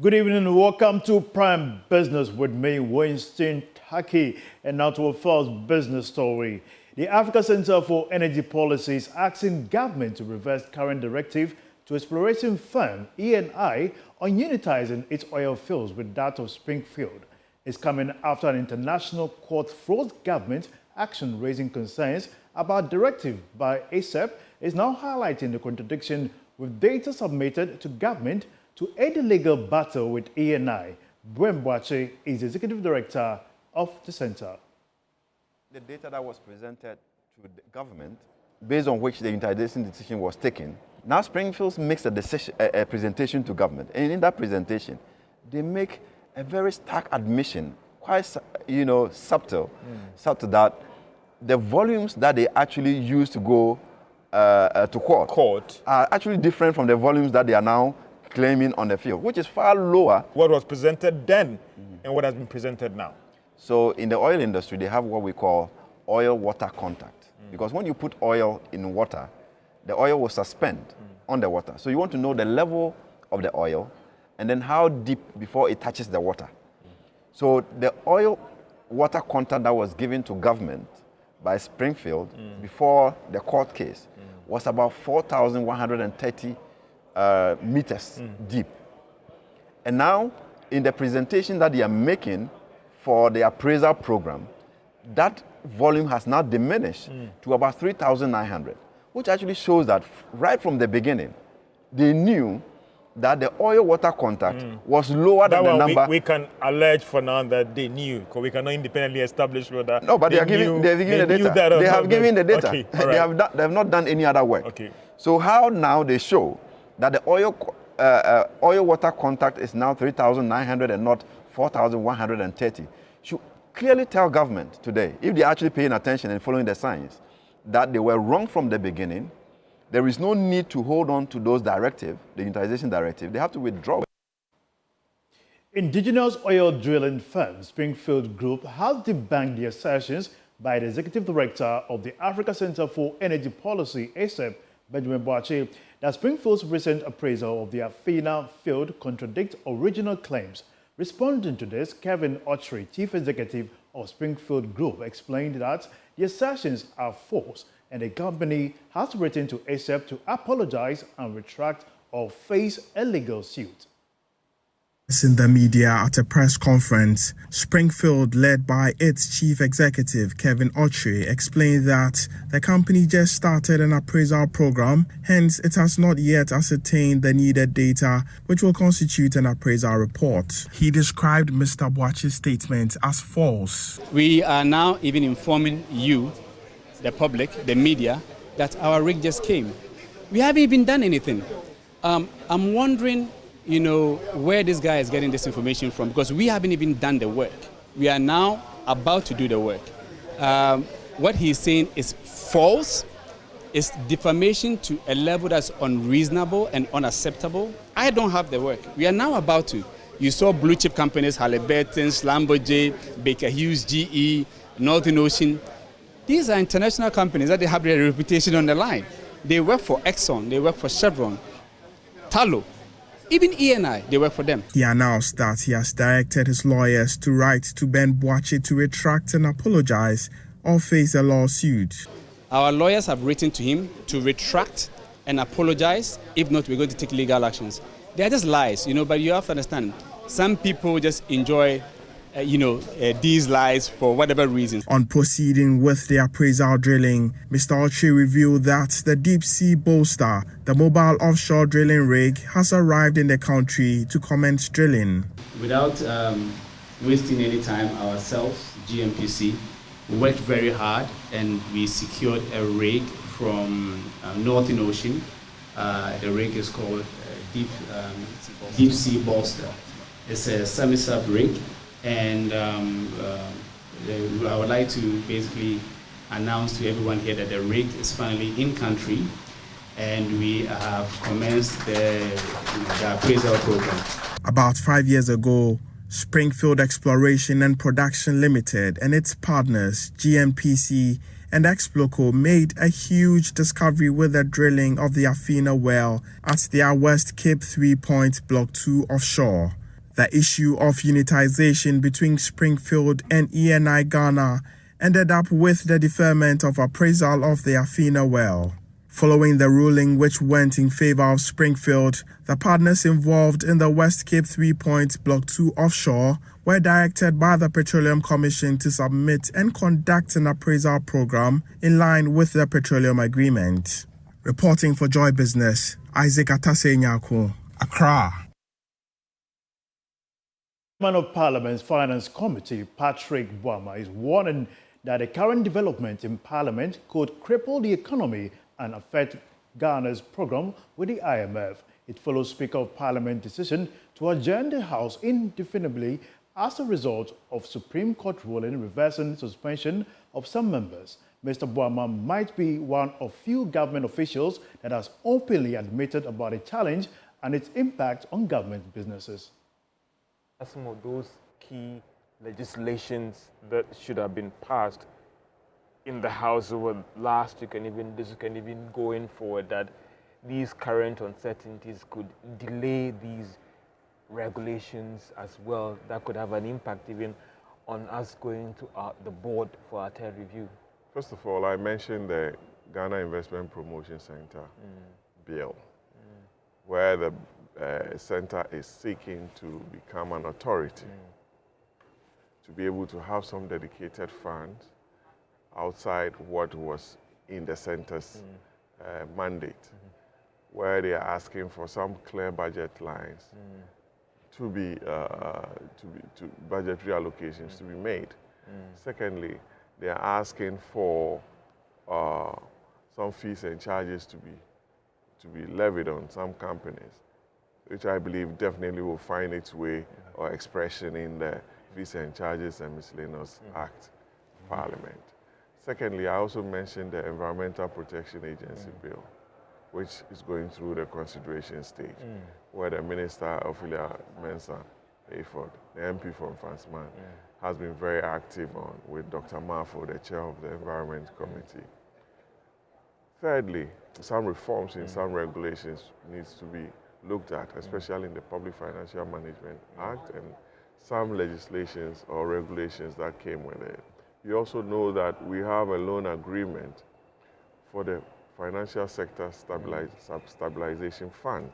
Good evening and welcome to Prime Business with me, Winston Taki, and now to our first business story. The Africa Center for Energy Policy is asking government to reverse current directive to exploration firm Eni on unitizing its oil fields with that of Springfield. It's coming after an international court froze government action raising concerns about directive by ASEP is now highlighting the contradiction with data submitted to government to aid the legal battle with Eni. Bwemboache is Executive Director of the Center. The data that was presented to the government, based on which the unitization decision was taken, now Springfield makes a presentation to government. And in that presentation, they make a very stark admission, quite subtle that the volumes that they actually used to go to court are actually different from the volumes that they are now claiming on the field, which is far lower. What was presented then and what has been presented now. So in the oil industry, they have what we call oil-water contact. Because when you put oil in water, the oil will suspend on the water. So you want to know the level of the oil and then how deep before it touches the water. So the oil-water contact that was given to government by Springfield before the court case was about 4,130 meters deep. And now, in the presentation that they are making for the appraisal program, that volume has now diminished to about 3,900, which actually shows that right from the beginning, they knew that the oil-water contact was lower than the number. We can allege for now that they knew, because we cannot independently establish whether. No, but they have given the data. They have given the data. Okay, they have not done any other work. Okay. So how now they show that the oil-water contact is now 3,900 and not 4,130 should clearly tell government today, if they're actually paying attention and following the science, that they were wrong from the beginning. There is no need to hold on to those directives, the unitization directive. They have to withdraw it. Indigenous oil drilling firm Springfield Group has debunked the assertions by the Executive Director of the Africa Center for Energy Policy, ASEP, Benjamin Boache, that Springfield's recent appraisal of the Afina field contradicts original claims. Responding to this, Kevin Autry, Chief Executive of Springfield Group, explained that the assertions are false and the company has written to ASEP to apologize and retract or face a legal suit. In the media at a press conference, Springfield, led by its chief executive, Kevin Autry, explained that the company just started an appraisal program, hence it has not yet ascertained the needed data which will constitute an appraisal report. He described Mr. Boache's statement as false. We are now even informing you, the public, the media, that our rig just came. We haven't even done anything. I'm wondering where this guy is getting this information from, because we haven't even done the work. We are now about to do the work. What he's saying is false. It's defamation to a level that's unreasonable and unacceptable. I don't have the work. We are now about to. You saw blue chip companies, Halliburton, Schlumberger, Baker Hughes, GE, Northern Ocean. These are international companies that they have their reputation on the line. They work for Exxon, they work for Chevron, Tullow. Even Eni, they work for them. He announced that he has directed his lawyers to write to Ben Boache to retract and apologize or face a lawsuit. Our lawyers have written to him to retract and apologize. If not, we're going to take legal actions. They are just lies, but you have to understand, some people just enjoy these lies for whatever reason. On proceeding with the appraisal drilling, Mr. Autry revealed that the Deep Sea Bolster, the mobile offshore drilling rig, has arrived in the country to commence drilling. Without wasting any time, ourselves, GMPC, worked very hard and we secured a rig from Northern Ocean. The rig is called Deep Sea Bolster. It's a semi-sub rig. And I would like to basically announce to everyone here that the rig is finally in country and we have commenced the appraisal program. About 5 years ago, Springfield Exploration and Production Limited and its partners, GNPC and Exploco, made a huge discovery with the drilling of the Afina well at their West Cape 3 Point Block 2 offshore. The issue of unitization between Springfield and ENI Ghana ended up with the deferment of appraisal of the Afina well. Following the ruling which went in favor of Springfield, the partners involved in the West Cape 3 Point Block 2 offshore were directed by the Petroleum Commission to submit and conduct an appraisal program in line with the petroleum agreement. Reporting for Joy Business, Isaac Atasenyako, Accra. Chairman of Parliament's Finance Committee, Patrick Boama, is warning that the current development in Parliament could cripple the economy and affect Ghana's program with the IMF. It follows Speaker of Parliament's decision to adjourn the House indefinitely as a result of Supreme Court ruling reversing suspension of some members. Mr. Boama might be one of few government officials that has openly admitted about the challenge and its impact on government businesses. Some of those key legislations that should have been passed in the House over last week and even this week and even going forward, that these current uncertainties could delay these regulations as well, that could have an impact even on us going to the board for our third review. First of all, I mentioned the Ghana Investment Promotion Center bill, where the center is seeking to become an authority, to be able to have some dedicated funds outside what was in the center's mandate, where they are asking for some clear budget lines to be budgetary allocations to be made. Secondly, they are asking for some fees and charges to be levied on some companies, which I believe definitely will find its way or expression in the Fees and Charges and Miscellaneous Act, Parliament. Secondly, I also mentioned the Environmental Protection Agency bill, which is going through the consideration stage, where the Minister, Ophelia Mensah Hayford, the MP from Fansman, has been very active on, with Dr. Marfo, the chair of the Environment Committee. Thirdly, some reforms in some regulations needs to be looked at, especially in the Public Financial Management Act and some legislations or regulations that came with it. You also know that we have a loan agreement for the Financial Sector Stabilization Fund,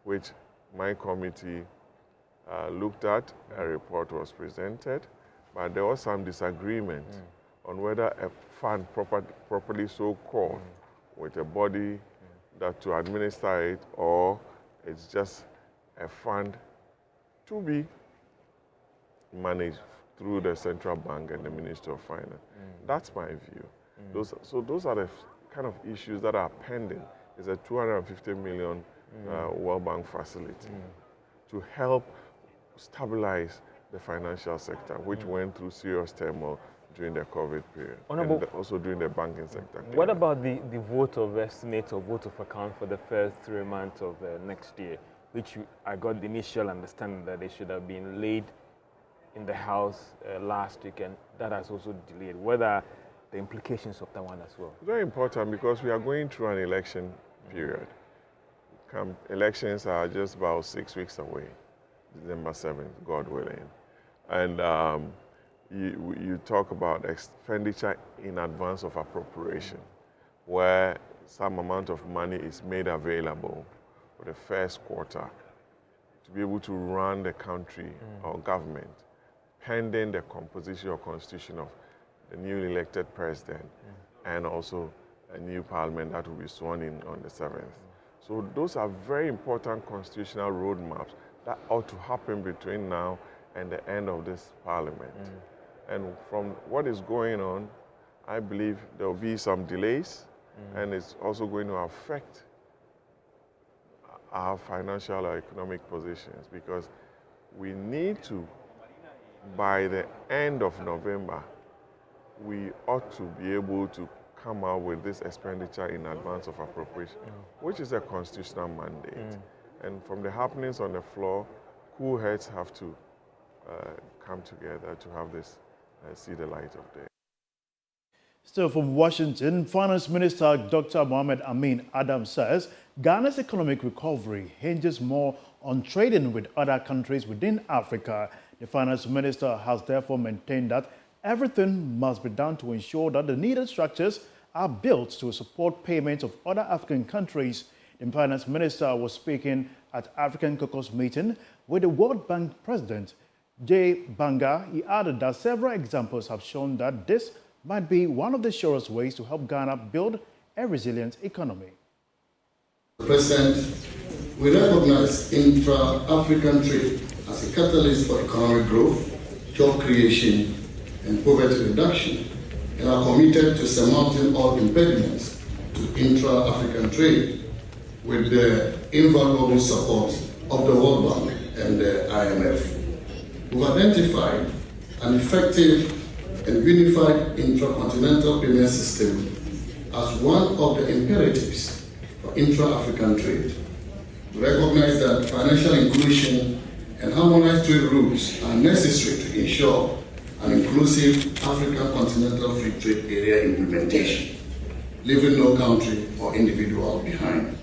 which my committee looked at. A report was presented, but there was some disagreement on whether a fund properly so called with a body that to administer it, or it's just a fund to be managed through the central bank and the Ministry of Finance. That's my view. Those are the kind of issues that are pending. It's a 250 million World Bank facility to help stabilize the financial sector, which went through serious turmoil during the COVID period, and also during the banking sector. What about the vote of estimate or vote of account for the first 3 months of next year, which I got the initial understanding that they should have been laid in the House last week, and that has also delayed. What are the implications of that one as well? Very important, because we are going through an election period. Elections are just about 6 weeks away, December 7th, God willing. And you talk about expenditure in advance of appropriation, where some amount of money is made available for the first quarter to be able to run the country or government, pending the composition or constitution of the newly elected president and also a new parliament that will be sworn in on the 7th. So those are very important constitutional roadmaps that ought to happen between now and the end of this parliament. And from what is going on, I believe there will be some delays, and it's also going to affect our financial or economic positions, because we need to, by the end of November, we ought to be able to come out with this expenditure in advance of appropriation, which is a constitutional mandate. And from the happenings on the floor, cool heads have to come together to have this see the light of day. Still from Washington, Finance Minister Dr. Mohamed Amin Adam says Ghana's economic recovery hinges more on trading with other countries within Africa. The Finance Minister has therefore maintained that everything must be done to ensure that the needed structures are built to support payments of other African countries. The Finance Minister was speaking at African Caucus meeting with the World Bank President, Jay Banga. He added that several examples have shown that this might be one of the surest ways to help Ghana build a resilient economy. President, we recognize intra-African trade as a catalyst for economic growth, job creation, and poverty reduction, and are committed to surmounting all impediments to intra-African trade with the invaluable support of the World Bank and the IMF. We've identified an effective and unified intracontinental payment system as one of the imperatives for intra-African trade. We recognize that financial inclusion and harmonized trade rules are necessary to ensure an inclusive African continental free trade area implementation, leaving no country or individual behind.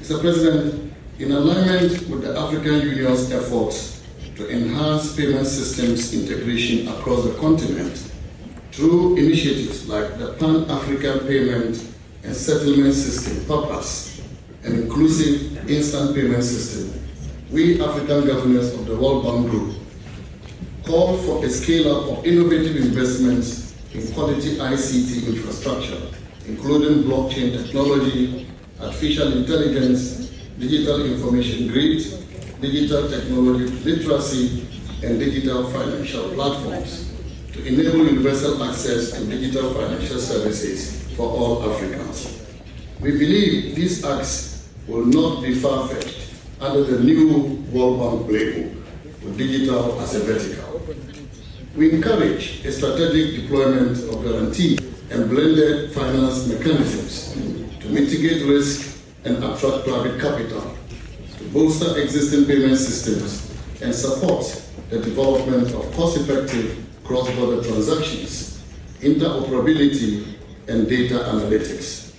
Mr. President, in alignment with the African Union's efforts to enhance payment systems integration across the continent through initiatives like the Pan-African Payment and Settlement System, PAPAS, an inclusive instant payment system, we African governors of the World Bank Group call for a scale-up of innovative investments in quality ICT infrastructure, including blockchain technology, artificial intelligence, digital information grid, digital technology literacy, and digital financial platforms to enable universal access to digital financial services for all Africans. We believe these acts will not be far-fetched under the new World Bank playbook with digital as a vertical. We encourage a strategic deployment of guaranteed and blended finance mechanisms to mitigate risk and attract private capital, to bolster existing payment systems and support the development of cost-effective cross-border transactions, interoperability, and data analytics.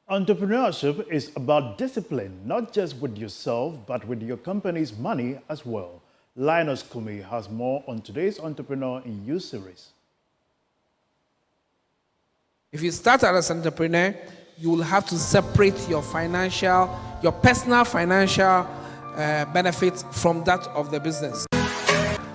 Entrepreneurship is about discipline, not just with yourself, but with your company's money as well. Linus Kumi has more on today's Entrepreneur in You series. If you start as an entrepreneur, you will have to separate your personal financial benefits from that of the business.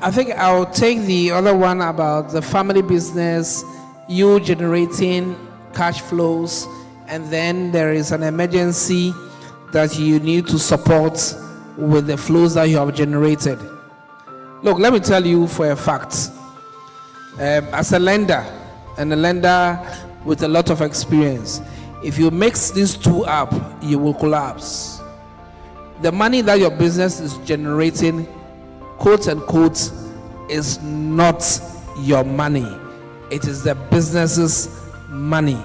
I think I'll take the other one about the family business, you generating cash flows, and then there is an emergency that you need to support with the flows that you have generated. Look, let me tell you for a fact, as a lender, and a lender with a lot of experience, if you mix these two up, you will collapse. The money that your business is generating, quote unquote, is not your money. It is the business's money.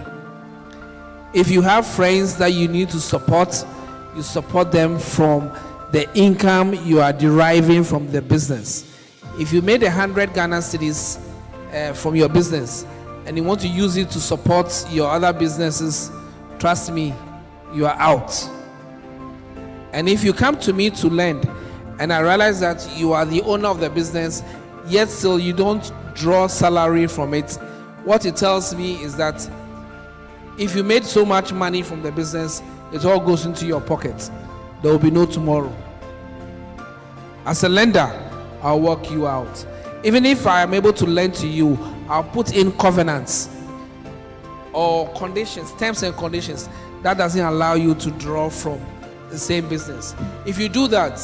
If you have friends that you need to support, you support them from the income you are deriving from the business. If you made 100 Ghana cedis from your business and you want to use it to support your other businesses, trust me, you are out. And if you come to me to lend and I realize that you are the owner of the business, yet still you don't draw salary from it, what it tells me is that if you made so much money from the business, it all goes into your pocket. There will be no tomorrow. As a lender, I'll work you out. Even if I am able to lend to you, I'll put in covenants or conditions, terms and conditions that doesn't allow you to draw from the same business. If you do that,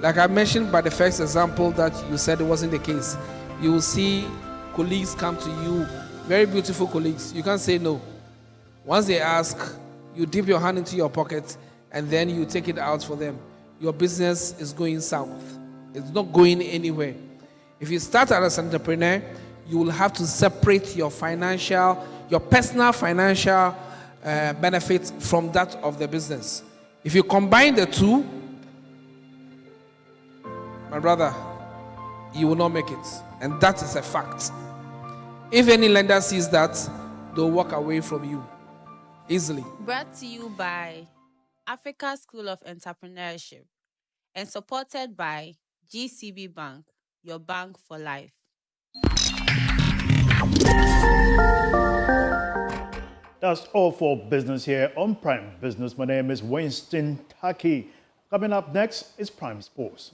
like I mentioned by the first example that you said it wasn't the case, you will see colleagues come to you, very beautiful colleagues. You can't say no. Once they ask, you dip your hand into your pocket and then you take it out for them. Your business is going south. It's not going anywhere. If you start as an entrepreneur, you will have to separate your personal financial benefits from that of the business. If you combine the two, my brother, you will not make it. And that is a fact. If any lender sees that, they'll walk away from you easily. Brought to you by Africa School of Entrepreneurship and supported by GCB Bank, your bank for life. That's all for business here on Prime Business. My name is Winston Taki. Coming up next is Prime Sports.